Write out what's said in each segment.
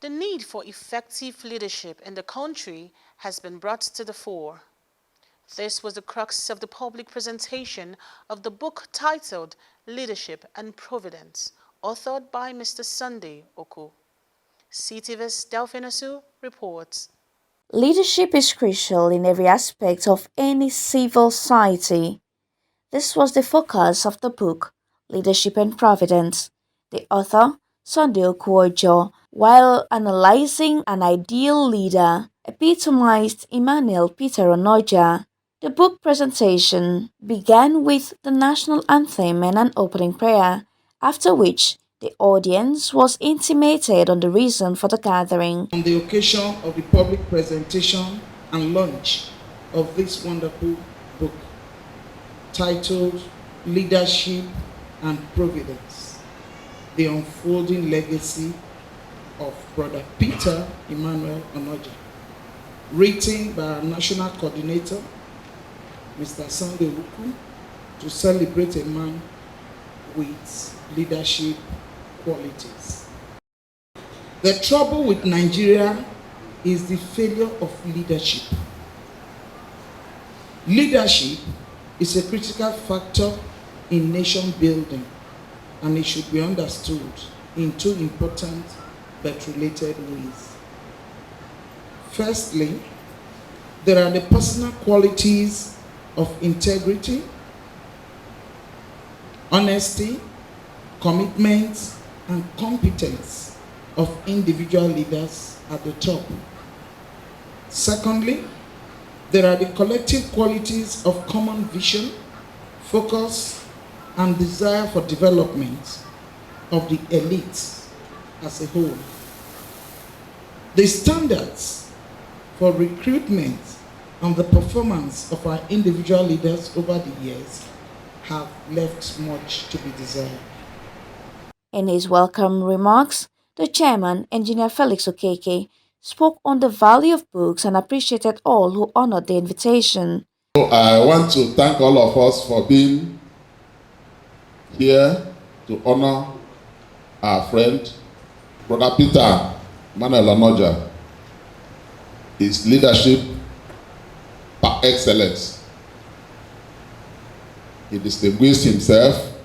The need for effective leadership in the country has been brought to the fore. This was the crux of the public presentation of the book titled Leadership and Providence, authored by Mr. Sunday Okwu. CTV's Delphinasu reports. Leadership is crucial in every aspect of any civil society. This was the focus of the book, Leadership and Providence. The author, Sunday Okwu, while analyzing an ideal leader, epitomized Emmanuel Peter Onoja. The book presentation began with the national anthem and an opening prayer, after which the audience was intimated on the reason for the gathering. On the occasion of the public presentation and launch of this wonderful book, titled Leadership and Providence, the unfolding legacy of Brother Peter Emmanuel Onoja, written by our national coordinator, Mr. Sunday Okwu, to celebrate a man with leadership qualities. The trouble with Nigeria is the failure of leadership. Leadership is a critical factor in nation building, and it should be understood in two important but related ways. Firstly, there are the personal qualities of integrity, honesty, commitment, and competence of individual leaders at the top. Secondly, there are the collective qualities of common vision, focus, and desire for development of the elites as a whole. The standards for recruitment and the performance of our individual leaders over the years have left much to be desired. In his welcome remarks, the chairman, Engineer Felix Okeke, spoke on the value of books and appreciated all who honored the invitation. So I want to thank all of us for being here to honor our friend, Brother Peter Emmanuel Onoja, his leadership par excellence. He distinguished himself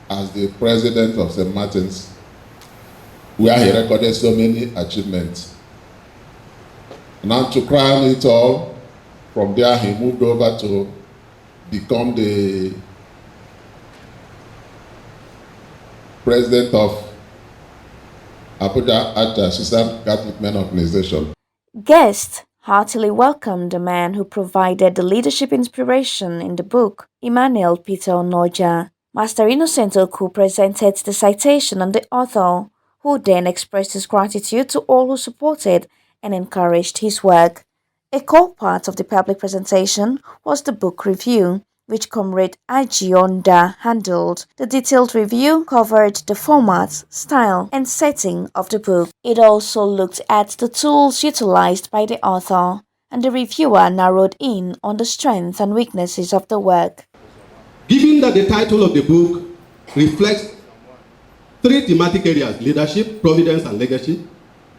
as the president of St. Martin's, where he recorded so many achievements. Now to crown it all, from there he moved over to become the president of Abuja Archbishop Catholic Men Organization. Guests heartily welcomed the man who provided the leadership inspiration in the book, Emmanuel Peter Onoja. Master Innocent Okwu presented the citation on the author, who then expressed his gratitude to all who supported and encouraged his work. A core part of the public presentation was the book review, which Comrade Agionda handled. The detailed review covered the format, style, and setting of the book. It also looked at the tools utilized by the author, and the reviewer narrowed in on the strengths and weaknesses of the work. Given that the title of the book reflects three thematic areas, leadership, providence, and legacy,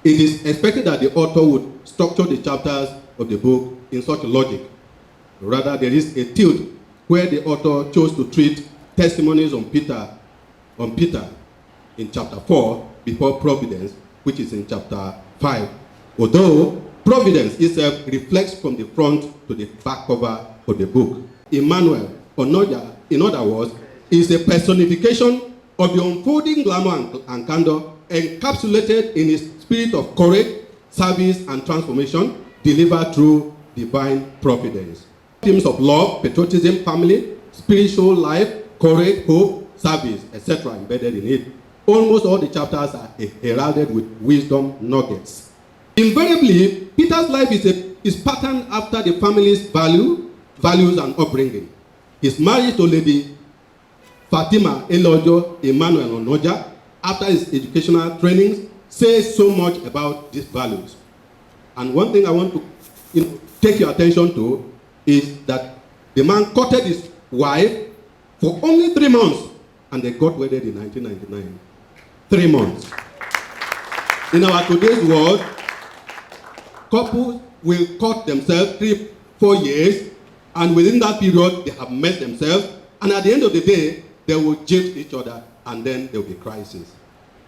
it is expected that the author would structure the chapters of the book in such logic. Rather, there is a tilt where the author chose to treat testimonies on Peter in chapter 4 before providence, which is in chapter 5. Although providence itself reflects from the front to the back cover of the book. Emmanuel Onoja, in other words, is a personification of the unfolding glamour and candor encapsulated in his spirit of courage, service, and transformation delivered through divine providence. Themes of love, patriotism, family, spiritual life, courage, hope, service, etc. embedded in it. Almost all the chapters are heralded with wisdom nuggets. Invariably, Peter's life is patterned after the family's values, and upbringing. His marriage to Lady Fatima Elojo Emmanuel Onoja, after his educational trainings, says so much about these values. And one thing I want to take your attention to is that the man courted his wife for only 3 months, and they got wedded in 1999. 3 months. In our today's world, couples will court themselves 3-4 years, and within that period, they have met themselves, and at the end of the day, they will judge each other, and then there will be crisis.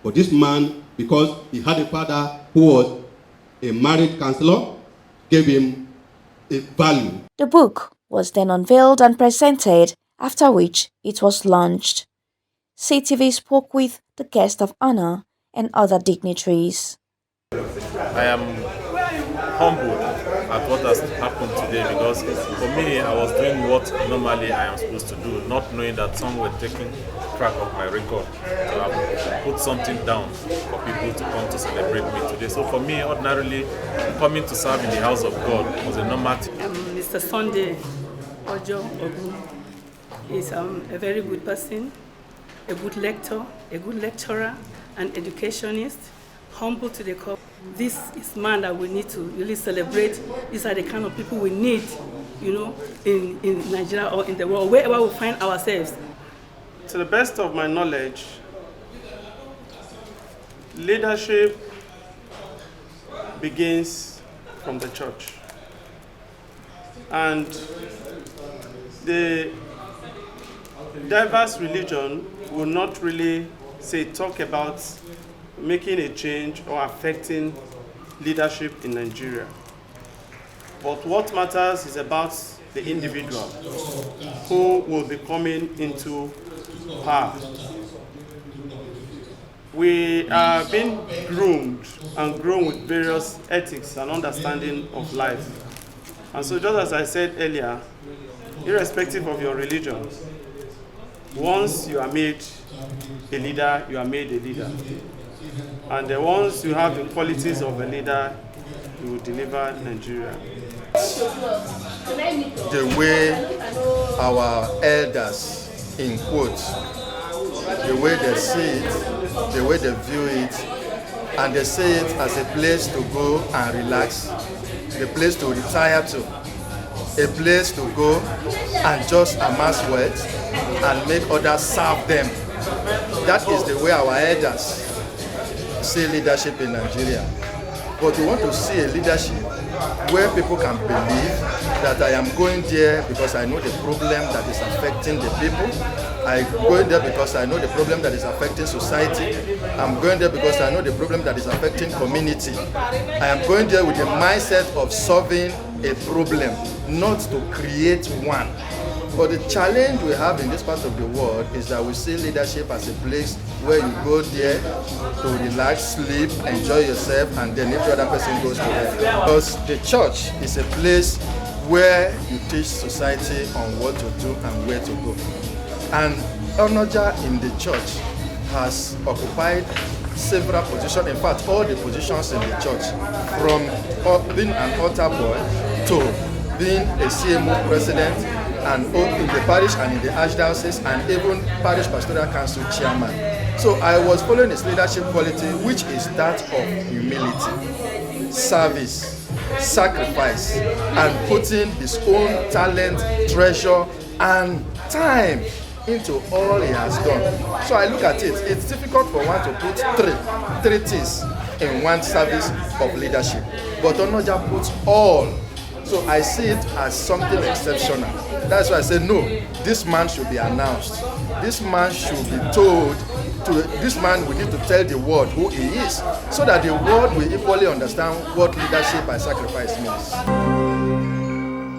But this man, because he had a father who was a marriage counselor, gave him a value. The book was then unveiled and presented, after which it was launched. CTV spoke with the guest of honor and other dignitaries. I am humbled at what has happened today, because for me, I was doing what normally I am supposed to do, not knowing that some were taking track of my record. So I put something down for people to come to celebrate me today. So for me, ordinarily, coming to serve in the house of God was a normal thing. Mr. Sunday Ojo Ogu is a very good person, a good lecturer, an educationist, humble to the core. This is man that we need to really celebrate. These are the kind of people we need, in Nigeria or in the world, wherever we find ourselves. To the best of my knowledge, leadership begins from the church. And the diverse religion will not really talk about making a change or affecting leadership in Nigeria. But what matters is about the individual who will be coming into power. We are being groomed and grown with various ethics and understanding of life. And so just as I said earlier, irrespective of your religion, once you are made a leader, you are made a leader. And once you have the qualities of a leader, you will deliver Nigeria. The way our elders, in quotes, the way they see it, the way they view it, and they see it as a place to go and relax, a place to retire to, a place to go and just amass wealth and make others serve them. That is the way our elders see leadership in Nigeria. But we want to see a leadership where people can believe that I am going there because I know the problem that is affecting the people. I'm going there because I know the problem that is affecting society. I'm going there because I know the problem that is affecting community. I am going there with the mindset of solving a problem, not to create one. But the challenge we have in this part of the world is that we see leadership as a place where you go there to relax, sleep, enjoy yourself, and then if the other person goes to bed. Because the church is a place where you teach society on what to do and where to go. And Onoja in the church has occupied several positions, in fact all the positions in the church, from being an altar boy to being a CMO president, and in the parish and in the archdiocese, and even parish pastoral council chairman. So I was following his leadership quality, which is that of humility, service, sacrifice, and putting his own talent, treasure, and time into all he has done. So I look at it, it's difficult for one to put three things in one service of leadership. But Onoja puts all. So I see it as something exceptional. That's why I say, no, this man should be announced. This man should be told, this man we need to tell the world who he is, so that the world will equally understand what leadership and sacrifice means.